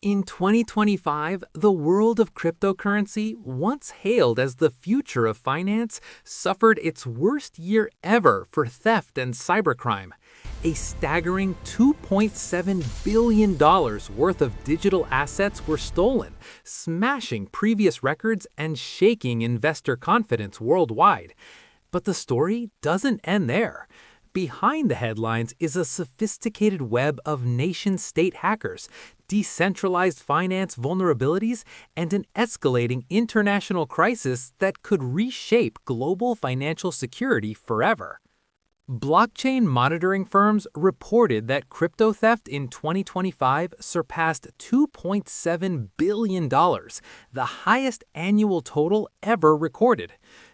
In 2025, the world of cryptocurrency, once hailed as the future of finance, suffered its worst year ever for theft and cybercrime. A staggering $2.7 billion worth of digital assets were stolen, smashing previous records and shaking investor confidence worldwide. But the story doesn't end there. Behind the headlines is a sophisticated web of nation-state hackers, decentralized finance vulnerabilities, and an escalating international crisis that could reshape global financial security forever. Blockchain monitoring firms reported that crypto theft in 2025 surpassed $2.7 billion, the highest annual total ever recorded.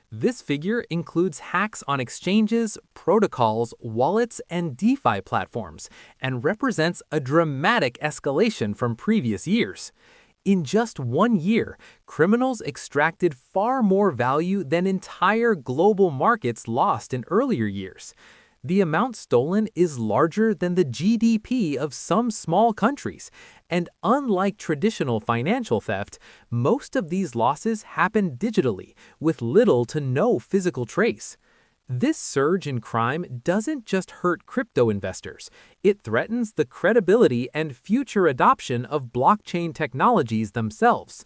This figure includes hacks on exchanges, protocols, wallets, and DeFi platforms, and represents a dramatic escalation from previous years. In just 1 year, criminals extracted far more value than entire global markets lost in earlier years. The amount stolen is larger than the GDP of some small countries, and unlike traditional financial theft, most of these losses happen digitally, with little to no physical trace. This surge in crime doesn't just hurt crypto investors, it threatens the credibility and future adoption of blockchain technologies themselves.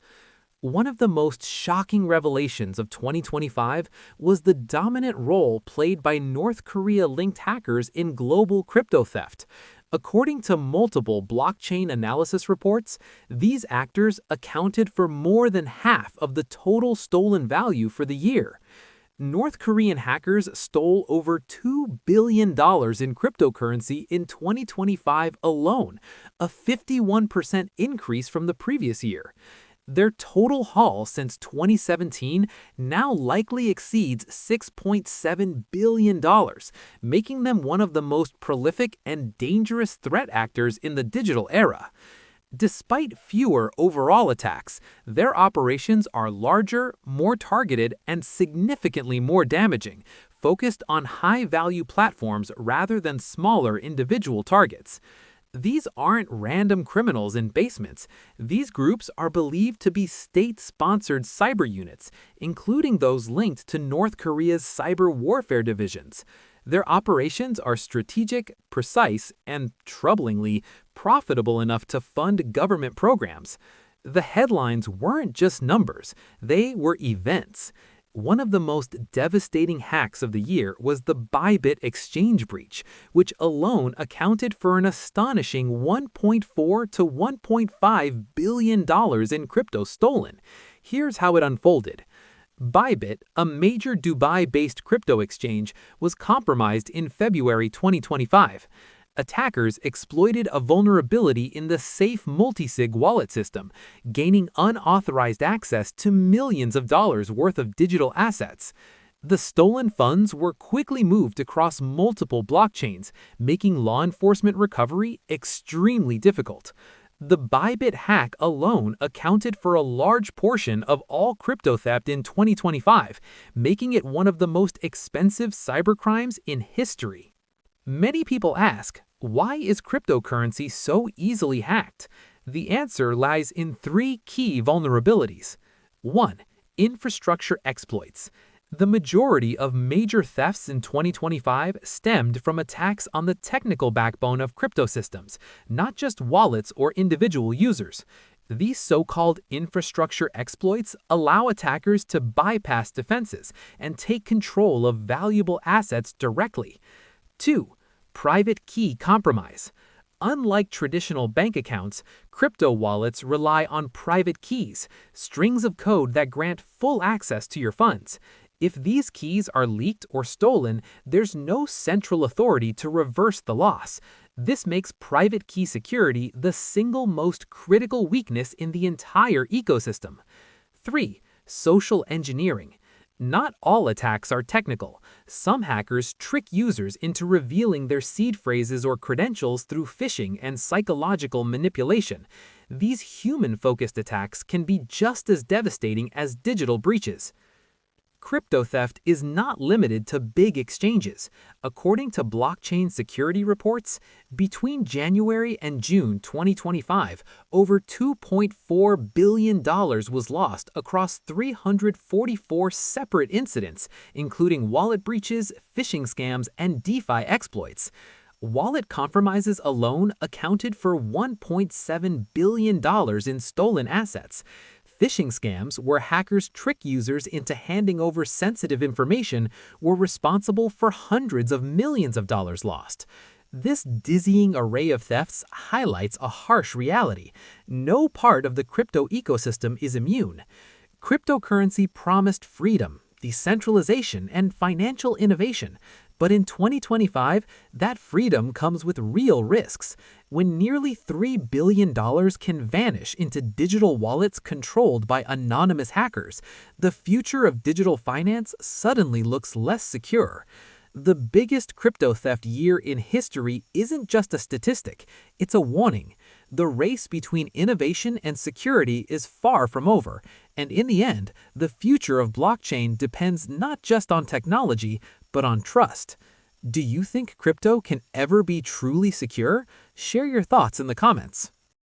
One of the most shocking revelations of 2025 was the dominant role played by North Korea-linked hackers in global crypto theft. According to multiple blockchain analysis reports, these actors accounted for more than half of the total stolen value for the year. North Korean hackers stole over $2 billion in cryptocurrency in 2025 alone, a 51% increase from the previous year. Their total haul since 2017 now likely exceeds $6.7 billion, making them one of the most prolific and dangerous threat actors in the digital era. Despite fewer overall attacks, their operations are larger, more targeted, and significantly more damaging, focused on high-value platforms rather than smaller individual targets. These aren't random criminals in basements. These groups are believed to be state-sponsored cyber units, including those linked to North Korea's cyber warfare divisions. Their operations are strategic, precise, and, troublingly, profitable enough to fund government programs. The headlines weren't just numbers, they were events. One of the most devastating hacks of the year was the bybit exchange breach, which alone accounted for an astonishing $1.4 to $1.5 billion in crypto stolen. Here's how it unfolded. Bybit, a major Dubai-based crypto exchange, was compromised in February 2025. Attackers exploited a vulnerability in the safe multisig wallet system, gaining unauthorized access to millions of dollars worth of digital assets. The stolen funds were quickly moved across multiple blockchains, making law enforcement recovery extremely difficult. The Bybit hack alone accounted for a large portion of all crypto theft in 2025, making it one of the most expensive cybercrimes in history. Many people ask, why is cryptocurrency so easily hacked? The answer lies in 3 key vulnerabilities. 1. Infrastructure exploits. The majority of major thefts in 2025 stemmed from attacks on the technical backbone of crypto systems, not just wallets or individual users. These so-called infrastructure exploits allow attackers to bypass defenses and take control of valuable assets directly. 2. Private key compromise. Unlike traditional bank accounts, crypto wallets rely on private keys, strings of code that grant full access to your funds. If these keys are leaked or stolen, there's no central authority to reverse the loss. This makes private key security the single most critical weakness in the entire ecosystem. 3. Social engineering. Not all attacks are technical. Some hackers trick users into revealing their seed phrases or credentials through phishing and psychological manipulation. These human-focused attacks can be just as devastating as digital breaches. Crypto theft is not limited to big exchanges. According to blockchain security reports, between January and June 2025, over $2.4 billion was lost across 344 separate incidents, including wallet breaches, phishing scams, and DeFi exploits. Wallet compromises alone accounted for $1.7 billion in stolen assets. Phishing scams, where hackers trick users into handing over sensitive information, were responsible for hundreds of millions of dollars lost. This dizzying array of thefts highlights a harsh reality. No part of the crypto ecosystem is immune. Cryptocurrency promised freedom, decentralization, and financial innovation. But in 2025, that freedom comes with real risks. When nearly $3 billion can vanish into digital wallets controlled by anonymous hackers, the future of digital finance suddenly looks less secure. The biggest crypto theft year in history isn't just a statistic, it's a warning. The race between innovation and security is far from over, and in the end, the future of blockchain depends not just on technology, but on trust. Do you think crypto can ever be truly secure? Share your thoughts in the comments.